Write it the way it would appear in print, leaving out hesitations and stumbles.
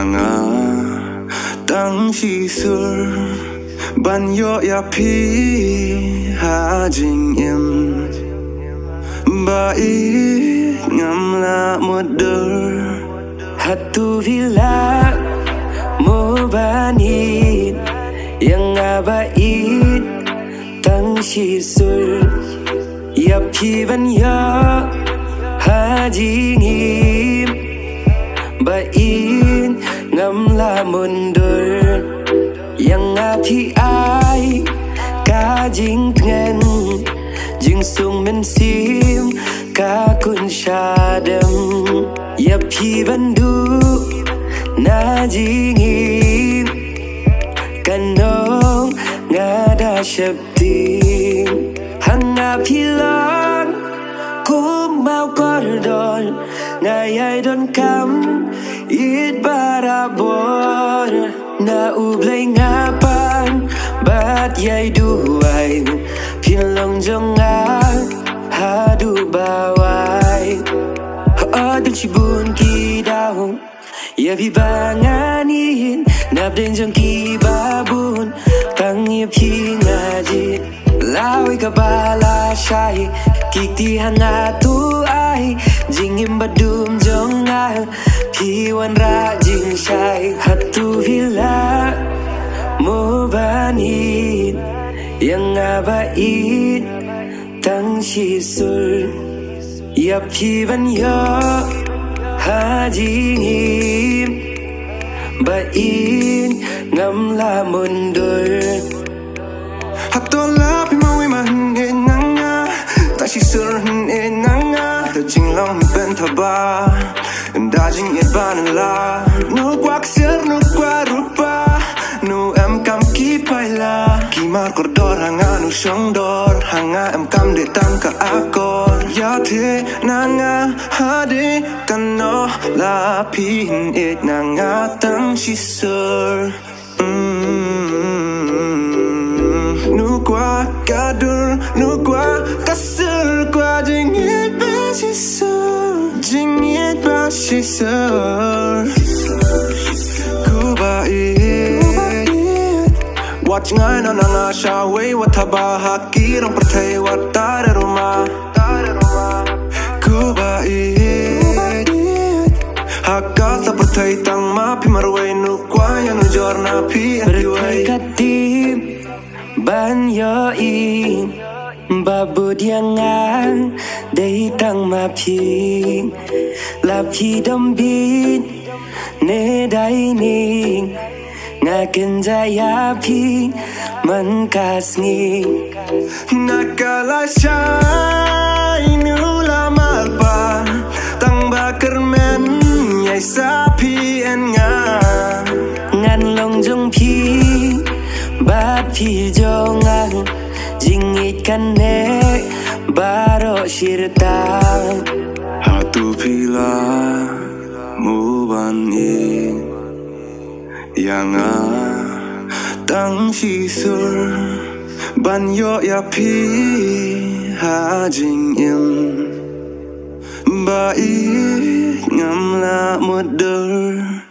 yang tang shi sur ban yo ya pi ha jing im ba i ngam la moder hatu vila mo banit yang abait tang shi sur ya pi ban yo ha jing im ba in ngam la mundur yang api ai ka jing ngen jing sung men sim ka kun shadam ya pi bandu na jing im kanong ngada shabding hang api lan kum mau kordon ngayai don kam it barabor na ublay ngapan bat yay duay pinlong jonga hadu baway adul shibun ki daw ya bibanganin nabden jong ki babun tang ya pi ngaji laway kabala shay kikti hanga tu ay jingim badum jong na piwan ra jing shay hatu hila mo banit yang abait tang shi sur ya piwan yo ha jingim bain ngam la mundur hatola pi mawi man enanga ta shi sur enanga ta jing long ben thaba da jing et ban la no kwak ser no kwa rupa no em kam ki paila ki mar kordor hanga no shong dor hanga em kam de tam ka akor ya the nanga hade kano la pin et nanga tang shi sur nu kwa kadur nu kwa kasur kwa jing et ba shi sur jing et ba shi sur kuba watching I na nga shaway wataba hakirang pertay watare ruma kuba hakka sa pertay tang mapi marway nu kwa ya nu jorna pi berkai katim ban yo i babu diangan dei tang mapi la pi dom bin ne dai ning ngaken jaya pi man kasni nakala shay nu la malpa tang bakar men yai sapi en ngan long jong pi ba pi jongang jing it kan ne baro shirtang hatu pila muban yang tang shi sur ban yo ya pi ha jing im ba i ngam la moder